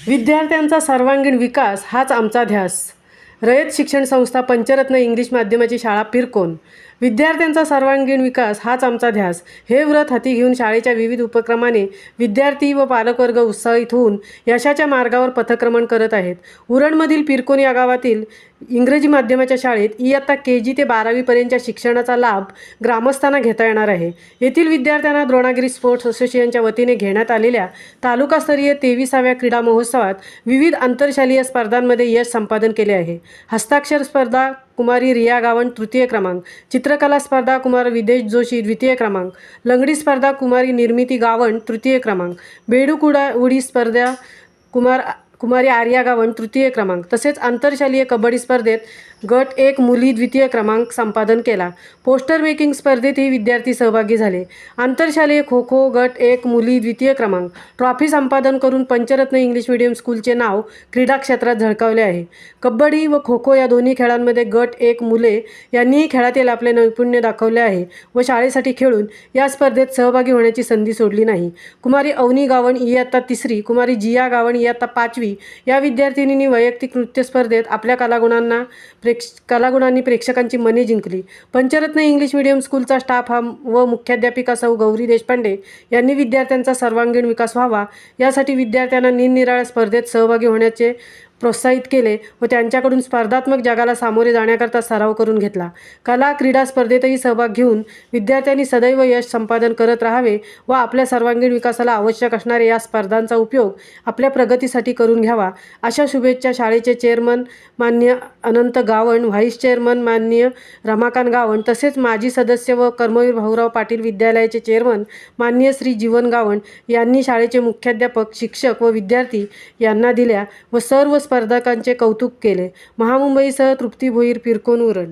विद्यार्थ्यांचा सर्वांगीण विकास हाच आमचा ध्यास. रयत शिक्षण संस्था पंचरत्न इंग्लिश माध्यमाची शाळा पिरकोन. विद्यार्थ्यांचा सर्वांगीण विकास हाच आमचा ध्यास हे व्रत हाती घेऊन शाळेच्या विविध उपक्रमाने विद्यार्थी व पालकवर्ग उत्साहित होऊन यशाच्या मार्गावर पथक्रमण करत आहेत. उरणमधील पिरकोन या गावातील इंग्रजी माध्यमाच्या शाळेत इयत्ता KG ते 12वीपर्यंतच्या शिक्षणाचा लाभ ग्रामस्थांना घेता येणार आहे. येथील विद्यार्थ्यांना द्रोणागिरी स्पोर्ट्स असोसिएशनच्या वतीने घेण्यात आलेल्या तालुकास्तरीय 23व्या क्रीडा महोत्सवात विविध आंतरशालेय स्पर्धांमध्ये यश संपादन केले आहे. हस्ताक्षर स्पर्धा कुमारी रिया गावण तृतीय क्रमांक, चित्रकला स्पर्धा कुमार विदेश जोशी द्वितीय क्रमांक, लंगडी स्पर्धा कुमारी निर्मिती गावण तृतीय क्रमांक, बेडूकुडा उडी स्पर्धा कुमारी आर्या गावण तृतीय क्रमांक, तसेच आंतरशालेय कबड्डी स्पर्धेत गट 1 मुली द्वितीय क्रमांक संपादन केला. पोस्टर मेकिंग स्पर्धेतही विद्यार्थी सहभागी झाले. आंतरशालेय खो खो गट 1 मुली द्वितीय क्रमांक ट्रॉफी संपादन करून पंचरत्न इंग्लिश मीडियम स्कूलचे नाव क्रीडा क्षेत्रात झळकावले आहे. कबड्डी व खो खो या दोन्ही खेळांमध्ये गट 1 मुले यांनीही खेळातील आपले नैपुण्य दाखवले आहे व शाळेसाठी खेळून या स्पर्धेत सहभागी होण्याची संधी सोडली नाही. कुमारी अवनी गावण इयत्ता 3री, कुमारी जिया गावण इयत्ता 5वी या विद्यार्थिनींनी वैयक्तिक नृत्य स्पर्धेत आपल्या कलागुणांनी प्रेक्षकांची मने जिंकली. पंचरत्न इंग्लिश मीडियम स्कूलचा स्टाफ व मुख्याध्यापिका सौ गौरी देशपांडे यांनी विद्यार्थ्यांचा सर्वांगीण विकास व्हावा यासाठी विद्यार्थ्यांना निरनिराळ्या स्पर्धेत सहभागी होण्याचे प्रोत्साहित केले व त्यांच्याकडून स्पर्धात्मक जगाला सामोरे जाण्याकरता सराव करून घेतला. कला क्रीडा स्पर्धेतही सहभाग घेऊन विद्यार्थ्यांनी सदैव यश संपादन करत राहावे व आपल्या सर्वांगीण विकासाला आवश्यक असणारे या स्पर्धांचा उपयोग आपल्या प्रगतीसाठी करून घ्यावा अशा शुभेच्छा शाळेचे चेअरमन मान्य अनंत गावण, व्हाईस चेअरमन मान्य रमाकांत गावण तसेच माजी सदस्य व कर्मवीर भाऊराव पाटील विद्यालयाचे चेअरमन मान्य श्री जीवन गावण यांनी शाळेचे मुख्याध्यापक, शिक्षक व विद्यार्थी यांना दिल्या व सर्व स्पर्धकांचे कौतुक केले. महामुंबईसह तृप्ती भोईर, पिरकोन, उरण.